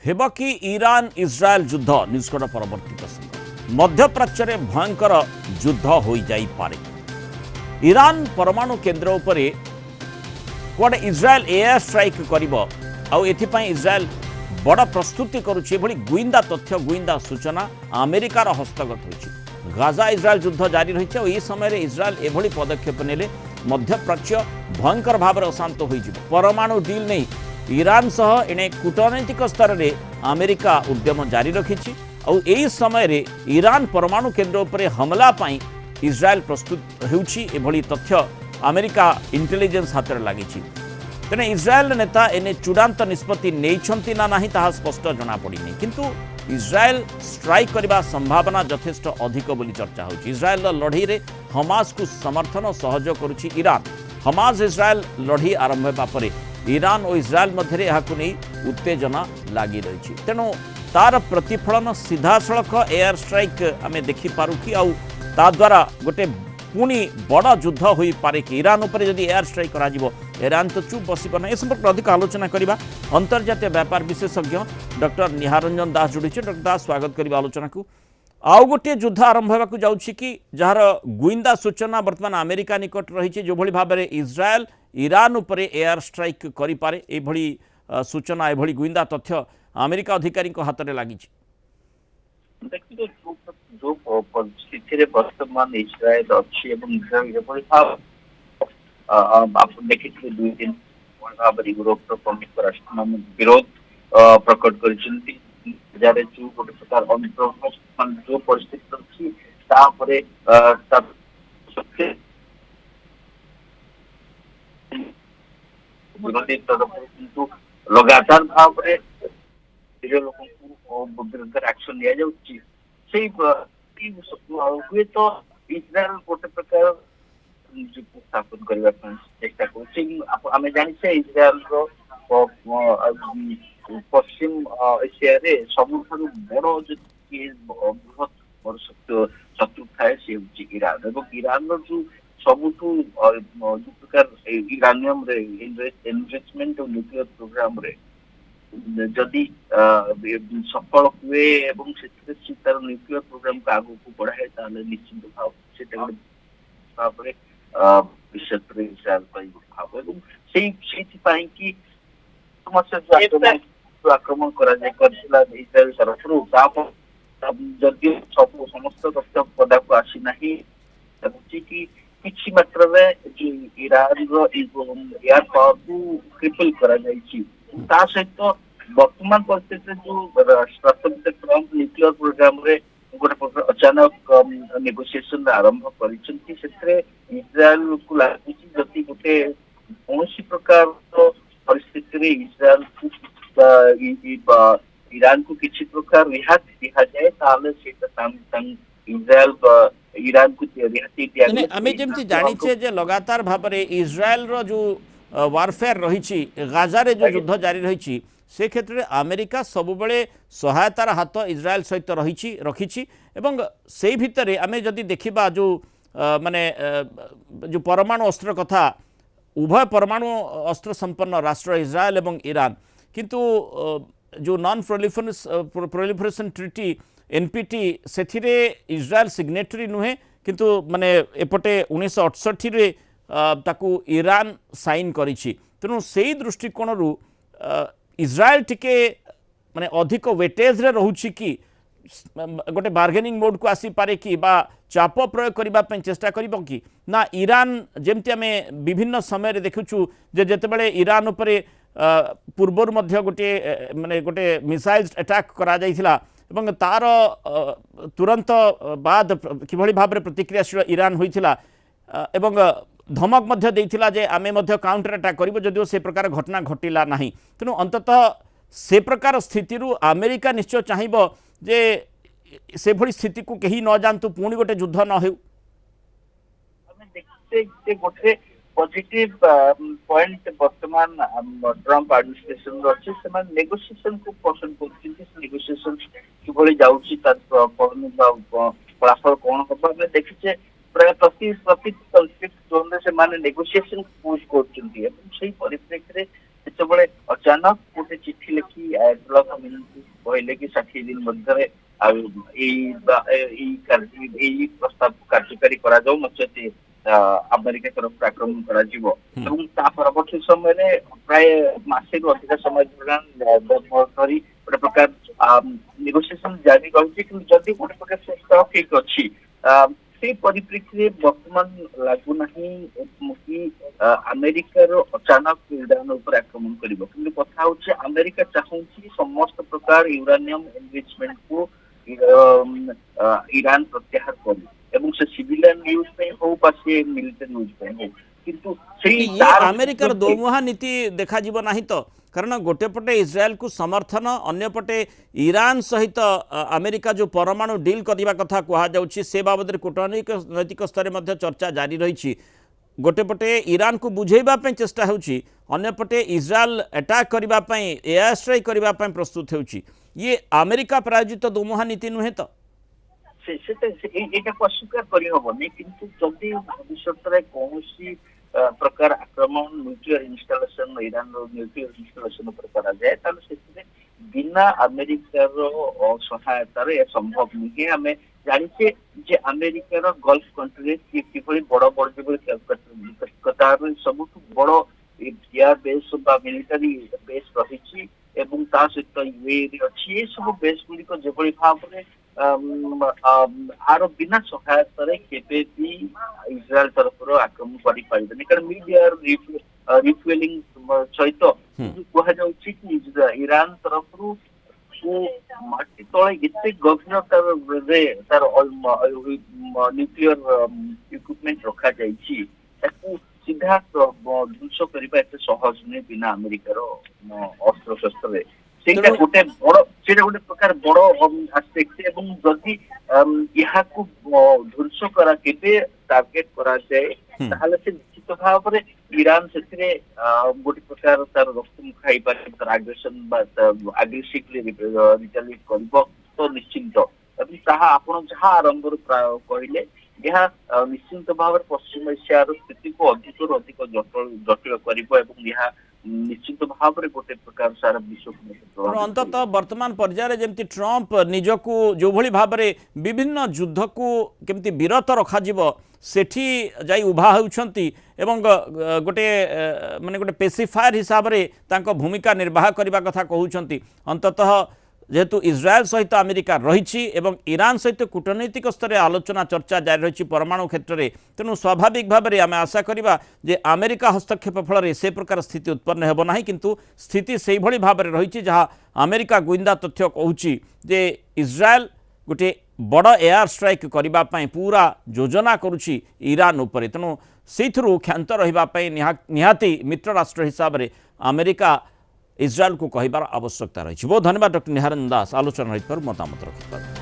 हेब कि ईरान इज्राएल युद्ध निष्कट परवर्ती प्रसंग मध्यप्राच्य में भयंकर युद्ध हो जाई पारे। ईरान परमाणु केन्द्र उपरे कुआडे इज्राएल एयर स्ट्राइक करिबो आउ एथिपाई इज्राएल बड़ प्रस्तुति करुछि एभली गुइंदा तथ्य गुइंदा सूचना अमेरिकार हस्तगत होइछि। गाजा इज्राएल युद्ध जारी रहिछि और इस समय इज्राएल एभली पदक्षेप नेले मध्यप्राच्य भयंकर भाव में अशांत हो परमाणु डील नहीं ईरान सह एणे कूटनैतिक स्तर में अमेरिका उद्यम जारी रखिछि और यही समय ईरान परमाणु केन्द्र उपरे हमला पाई इज्राएल प्रस्तुत होउछि एभली तथ्य अमेरिका इंटेलिजेंस हाथ में लगी। तेने इज्राएल नेता एने चूड़ांत निष्पत्ति नहीं ना नहीं ताहा स्पष्ट जना पड़नी किंतु इज्राएल स्ट्राइक करने संभावना यथेष्ट अधिक बोली चर्चा होछि। इज्राएल लड़ई रे हमास को समर्थन और सहयोग करुछि ईरान। हमास इज्राएल लड़ई आरंभ होगा पर ईरान और इज्राएल मध्य यहाकु नहीं उत्तेजना लगी रही। तेणु तार प्रतिफलन सीधा सड़क एयर स्ट्राइक आम देखिपारू कि ता द्वारा गोटे पुणी बड़ युद्ध हो पारे कि ईरान उपर जदि एयर स्ट्राइक करा जिवो ईरान तो चुप बसिब ना। ए संपर्क अधिक आलोचना करबा अंतर्जातीय व्यापार विशेषज्ञ डॉक्टर निहारंजन दास जोड़ी। डॉक्टर दास स्वागत करबा आलोचना को। आउ गोटे युद्ध आरंभ होगा जाउछि कि जार गुइंदा सूचना वर्तमान अमेरिका निकट रही जो भली भाव में इज्राएल ईरान उपरे एयर स्ट्राइक करि पारे एभली सूचना एभली गुइंदा तथ्य अमेरिका अधिकारी हाथ में लगी। जो परिस्थिति वर्तमान इस्राएल अच्छी इस्राएल आप देखिए 2 दिन भाव यूरोप प्रमुख राष्ट्र विरोध प्रकट कर जो गोटे प्रकार अनुप्रवेश जो परिस्थिति अच्छी विरोधी तरफ किंतु लगातार भाव में लोक विरुद्ध एक्शन लिया जाउछि। हुए तो इस्राएल गोटे प्रकार स्थापन करने चेष्टा कर जानी इस्राएल पश्चिम एशिया रे सबुठ बड़ बृहत बड़ शत्रु थाए सी हूँ ईरान और ईरान जो सबुठ जो प्रकार ईरानियम रे एनरिचमेंट और न्यूक्लियर प्रोग्राम रे जदि सफल हुए एवं तार न्यूक्लियर प्रोग्राम को आगू को बढ़ाए ताले निश्चित भाव से भाव में भविष्य इस्राएल भाव एवं कि समस्या जो आक्रमण करा इस्राएल तरफ जदि सब समस्त तथ्य पदा को आसी ना कि किसी मात्रा जो ईरान एयर पावर को क्रिपल करा सहित वर्तमान परिस्थिति जो राष्ट्रपति ट्रंप न्यूक्लियर प्रोग्राम रे गोटे अचानक नेगोशिएशन आरंभ कर इस्राएल को लगी जदि गोटे कौन प्रकार परिस्थिति इस्राएल को ईरान को किसी प्रकार रिहाती दिया जाए इस्राएल ईरान को रिहाती दिया आमे जेमति जानिछे जे लगातार भाव में इस्राएल रो जो वारफेयर रही गाजा रे जो युद्ध जारी रही से क्षेत्र में अमेरिका सबुबले सहायतार हाथ इज्राएल सहित रखी से भितर आमे जदि देखिबा जो माने जो परमाणु अस्त्र कथा उभय परमाणु अस्त्र संपन्न राष्ट्र इज्राएल एवं ईरान किंतु जो नॉन प्रोलिफरेशन ट्रिटी एनपीटी से इज्राएल सिग्नेटरी नुहे किंतु माने एपटे 1968 रे ताकू ईरान साइन करिछि। तेणु से दृष्टिकोण इज्राएल टिके माने अधिक वेटेज रे रहउछि कि गोटे बार्गेनिंग मोड को आसी पारे कि बा चाप प्रयोग करबा पे चेष्टा करिबो कि ना ईरान जेमति आमे विभिन्न समय रे देखुछु जे जेतेबेले ईरान उपरे पूर्वर मध्य गोटे माने गोटे मिसाइल अटैक करा जाइथिला एवं तार तुरंत बाद किभली भाबरे प्रतिक्रियाशील ईरान होइथिला एवं धमक मध्य देइथिला जे आमे मध्य काउंटर अटैक करिबो जदिओ से प्रकार घटना घटिला नाही। तेणु अंततः से प्रकार स्थिति अमेरिका निश्चय चाहिबो जे से भली स्थिति को कहीं न जानतु पुणी गोटे युद्ध न हो। गोटे पॉजिटिव पॉइंट वर्तमान ट्रंप एडमिनिस्ट्रेशन अच्छे से नेगोशिएशन को पसंद कर नेगोशिएशन किभली जाउछि फलाफल कौन हम देखीचे प्राय प्रति कन्फ्लिक्ट जोन से माने नेगोशिएशन पुश कर परिप्रेक्षी अचानक गोटे चिठी लिखी आयतुल्लाह खमेनी कहले कि 60 दिन मध्य प्रस्ताव कार्यकारी करा जाऊ नचेत अमेरिका तरफ आक्रमण करा जीवो एवं ता परवर्ती समय रे प्राय मासे रु अधिक समय धरी गोटे प्रकार नेगोशिएशन जारी रही कि जदि गोटे प्रकार से स्टॉक ठीक अच्छी से परिप्रेक्षी वर्तमान लागुना कि अमेरिकार अचानक ईरान उपर आक्रमण करिबो किंतु कथा होछि अमेरिका चाहूछि समस्त प्रकार यूरेनियम एनरिचमेंट को ईरान प्रत्याहार करू एवं से सिविलियन यूज पे हो पासे मिलिटरी यूज पे हो किंतु ये अमेरिकार दोमुहा नीति देखा जीव नहीं तो कारण गोटे पटे इज्राएल को समर्थन अन्य पटे ईरान सहित अमेरिका जो परमाणु डील करने कथा कहुच्छी से बाबद कूटनैतिक स्तर में चर्चा जारी रही गोटे पटे ईरान को बुझेबा चेष्टा होची अन्य पटे इज्राएल अटैक करने एयर स्ट्राइक करने प्रस्तुत होची ये अमेरिका प्रायोजित दोमुहा नीति नुहे तो अस्वीकार करहबनी किंतु जदि भविष्य कौन प्रकार आक्रमण nuclear installation Iran nuclear installation पर करा जाए ताले बिना अमेरिकार सहायतार संभव नुहे आम जाचे जे अमेरिकार गल्फ कंट्री किभली बड़ बड़ कतार सब बड़ एयर बेस बा मिलिटरी बेस रही सहित यूए अच्छी सब बेस गुड़िक जो भाव में आर बिना सहायतार केबे भी इज्राएल तरफ आक्रमण करें कारण मीडिया रिफ्युएलिंग सहित कहुच्छी कि ईरान तरफ माटी तले एत गभीरतार तार न्यूक्लियर इक्विपमेंट रखा जाइछि सीधा ध्वंस करने एत सहज नुहे बिना अमेरिकार अस्त्र शस्त्र सेटा गोटे प्रकार बड़ आस्पेक्ट एवं जदि यहाँ ध्वंस करा केबे टार्गेट करा जाए ताहले से निश्चित भाव में ईरान से गोटे प्रकार तार रक्त खाई पारे तार आग्रेशन आग्रेसिवली रिटेलिएट करिबो तो निश्चिंत एवं ताहा आपण जहाँ आरंभ कहले यह निश्चिंत भाव में पश्चिम एशियार स्थिति को अधिक जटिल करिबो एवं यह निश्चित भाव में गोटे प्रकार सारा विश्व अंततः वर्तमान पर्यायर जमती ट्रंप निजको जो भली भाव में विभिन्न युद्ध को केमती विरत रखा सेठी जाई उभा होउछंती एवं गोटे माने गोटे पेसिफायर हिसाब रे तांको भूमिका निर्वाह करबा कथा कहउछंती अंततः जेहेतु इज्राएल सहित अमेरिका रही एवं ईरान सहित कूटनैतिक स्तर आलोचना चर्चा जारी रही परमाणु क्षेत्र में तेणु स्वाभाविक भाव में आम आशा करवा जे अमेरिका हस्तक्षेप फल से प्रकार स्थिति उत्पन्न होब ना किंतु स्थिति से भाव में रही जहाँ अमेरिका गुइंदा तथ्य कहूँ जे इज्राएल गोटे बड़ एयर स्ट्राइक करने पूरा योजना करुच्ची ईरान उपर तेणु से क्षांत रही निहाती मित्र राष्ट्र हिसाब से अमेरिका इज्राएल को कहबार आवश्यकता रही। बहुत धन्यवाद डॉक्टर निहारन दास आलोचना मतामत रखिबार।